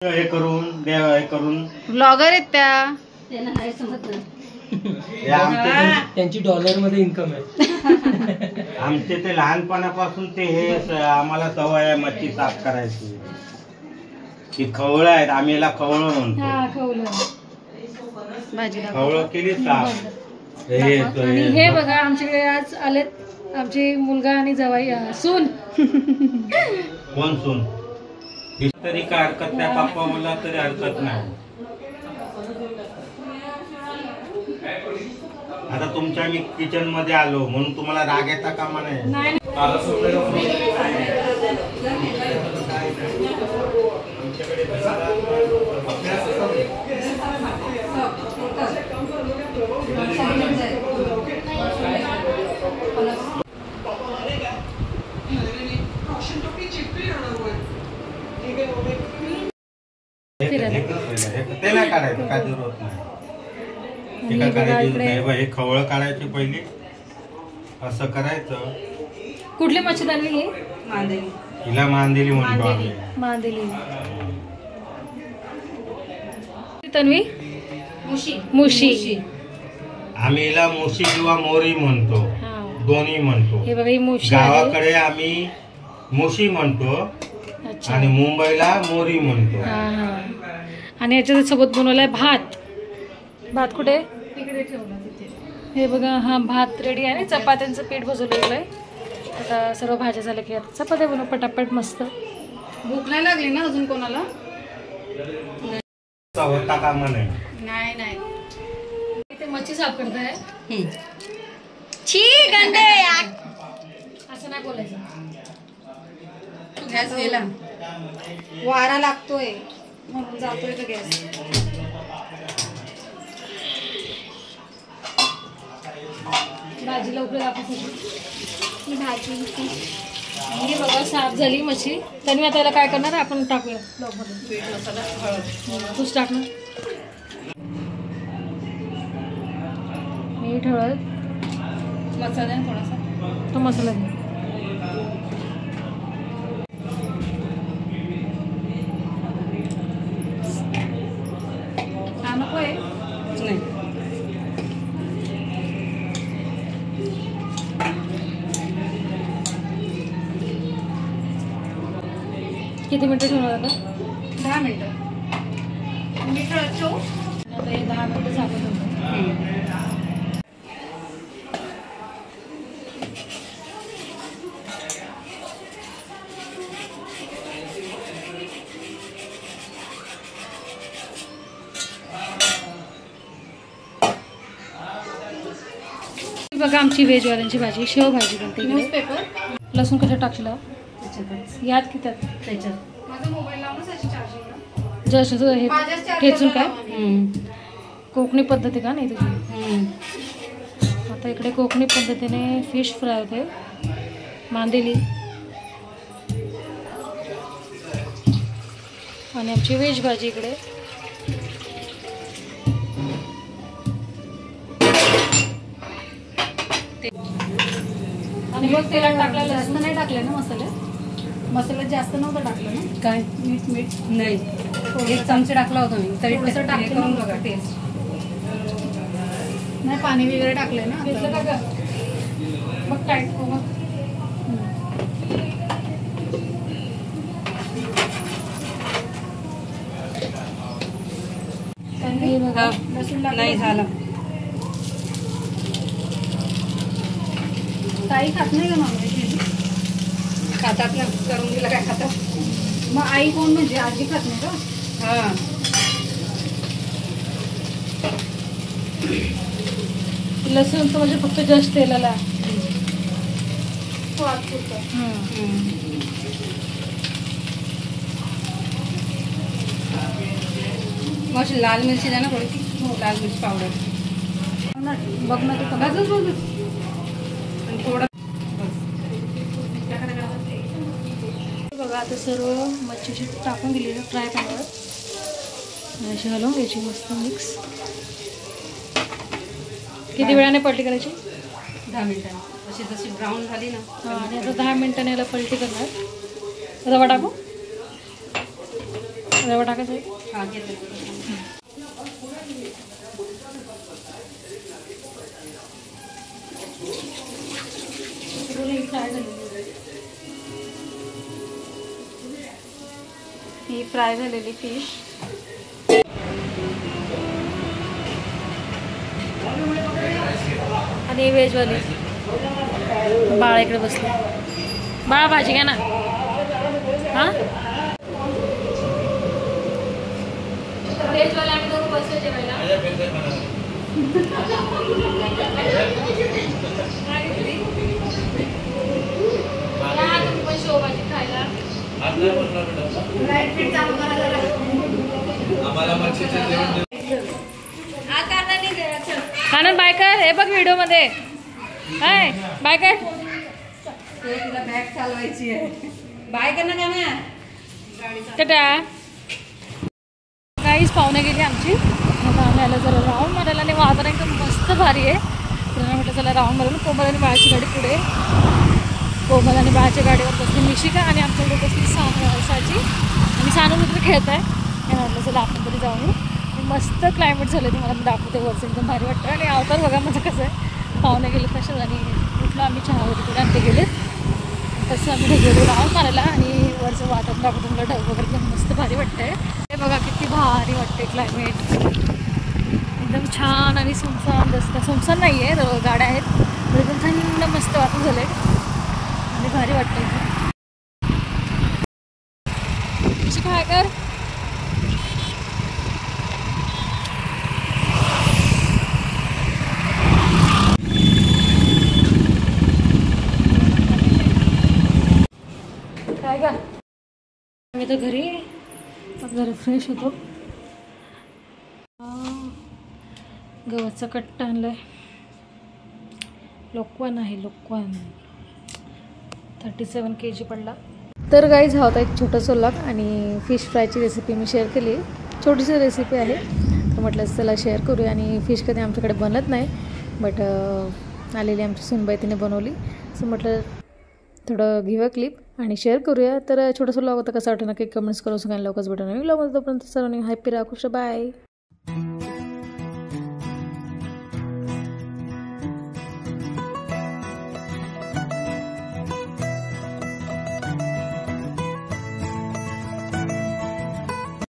हे करून ब्लॉगर आहेत त्या. त्यांना नाही समजत. त्यांची डॉलर मध्ये इन्कम आहे. आमचे ते लहानपणापासून ते हे आम्हाला सवय आहे मच्छी साफ करायची. ही खवळं आहेत, आम्ही याला खवळं म्हणतो. खवळं केली साफ. आणि हे बघा आमच्याकडे आज आलेत आमचे मुलगा आणि जावाई सून. कोण सून? तरी काय हरकत नाही, पप्पा मला तरी हरकत नाही. आता तुमच्या मी किचन मध्ये आलो म्हणून तुम्हाला राग येता कामा नाही. ते नाही काढायचं, काय जरूरत नाही. हे खवळ काढायचे पहिले. असं करायचं. कुठली मच्छी आणली? हिला मांदेली म्हणतो. मांदेली. तन्वी मुशी. आम्ही हिला मुशी किंवा मोरी म्हणतो, दोन्ही म्हणतो. हे बघा ही मुशी. गावाकडे आम्ही मुशी म्हणतो आणि मुंबईला मोरी म्हणतो. आणि याच्या सोबत बनवलाय भात. भात कुठे? तिकडे ठेवला तिथे. हे बघा हा भात रेडी आहे. चपात्यांचं पीठ भजवलेलं आहे. आता सर्व भाज्या झाल्या की आता चपात्या बनवू पटापट मस्त. भूक नाही लागली ना अजून कोणाला? होता कामा नाही. नाही इथे मच्छी साफ करताय. छी गंडे. असं नाही बोलायचं. गॅस गेला, वारा लागतोय म्हणून जातोय तो गॅस. भाजी लवकर दाखवण्यासाठी भाजी. हे बघा साफ झाली मच्छी. तरी आता याला काय करणार आपण टाकूया लवकर. मसाला, हळद. तूच टाक ना. मीठ, हळद, मसाला थोडासा. तो मसाला घे. नको आहे नाही. किती मिनिटं ठेवणार आता? 10 मिनिटं. मीठ ठेवू. आता हे 10 मिनिटं झाकून ठेवतो. बघा आमची व्हेजवाल्यांची भाजी, शेव भाजी बनते. न्यूजपेपर. लसूण कशा टाकशील यात की त्यात? त्याच्यात. माझा मोबाईल लावूनच याची चार्जिंग. जस्ट हे ठेचून काय कोकणी पद्धती का नाही तुझी? आता इकडे कोकणी पद्धतीने फिश फ्राय होते. मांदेली आणि आमची व्हेज भाजी इकडे. आणि मग तेलात टाकलेलं जास्त नाही टाकले ना मसाले. मसाल्यात जास्त नव्हतं टाकलं ना. काय? मीठ नाही, एक चमचे टाकला होता मी. तरी थोडंसं टाकलं करून बघा टेस्ट. नाही पाणी वगैरे टाकलंय ना. मग काय नाही झालं. ताई खात नाही का नॉनव्हेज? खातात ना, करून दिलं काय खातात. मग आई कोण म्हणजे आजी खात नाही का? हा. लसूण तर म्हणजे फक्त जस्ट तेलाला. मग लाल मिरची द्या ना थोडी. लाल मिरची पावडर बघ ना ते बघ. थोडं बघा आता सर्व मच्छीची टाकून दिलेली फ्राय पॅनवर. अशी घालून घ्यायची मस्त मिक्स. किती वेळाने पलटी करायची? 10 मिनिटांनी. अशी जशी ब्राऊन झाली ना. हां. आणि आता 10 मिनिटांनी याला पलटी करणार. रवा टाकू. रवा टाकायचा आहे. हा घेते. ही फ्राय झालेली फिश. आणि व्हेजवाली बाळा इकडे बसले. बाळा भाजी घ्या ना. हां व्हेजवाले आम्ही दोघं बसले जेवायला. शोभाजी खायला कानन बाय कर. हे बघ व्हिडिओ मध्ये हाय बाय कर. तिला बॅग चालवायची आहे. बाय कर ना गाणं. टाटा. काहीच पाहुणे गेली आमची. आता आम्ही आलं जरा राऊंड मारायला आणि वातावरण एकदम मस्त भारी आहे. तर म्हटलं चला राऊंड मारून. कोमल आणि बाळाची गाडी पुढे. कोमल आणि बाळाच्या गाडीवर बसली निशिका आणि आमच्याकडे बसली साची आणि सानू मित्र खेळत आहे. म्हटलं चला आपण तरी जाऊन येऊ. मस्त क्लायमेट झालं. तुम्हाला मी दाखवते. वरचं एकदम भारी वाटतं. आणि अवतार बघा माझं कसं आहे. पाहुणे गेले तसंच आणि उठलं आम्ही चहावरती पुढे आणि ते गेले तसं आम्ही गेलो राऊंड मारायला. आणि वरचं वातावरण दाखवतो मला. ढग वगैरे एकदम मस्त भारी वाटतं आहे. हे बघा किती भारी वाटते क्लायमेट. एकदम छान आणि सुनसान रस्ता. सुनसान नाही आहे गाड्या आहेत पण एकदम थंड मस्त वातावरण झालं आहे आणि भारी वाटतं एकदम. कशी काय कर. काय का आम्ही तर घरी जरा फ्रेश होतो. गव्हाचा कट्टा आणलाय. लोकवान आहे. लोकवान 37 kg पडला. तर गाईज हा होता एक छोटासा व्लॉग आणि फिश फ्रायची रेसिपी मी शेअर केली. छोटीशी रेसिपी आहे तर म्हटलं चला शेअर करूया. आणि फिश कधी आमच्याकडे बनत नाही बट आलेली आमची सुनबाई तिने बनवली. असं म्हटलं थोडं घेऊया क्लिप आणि शेअर करूया. तर छोटासा व्लॉग होता. कसा वाटतं नक्की कमेंट्स करून सांगायला. लवकरच भेटून व्लॉगमध्ये. तोपर्यंत सर्वांनी हॅपी राहा. खुश बाय.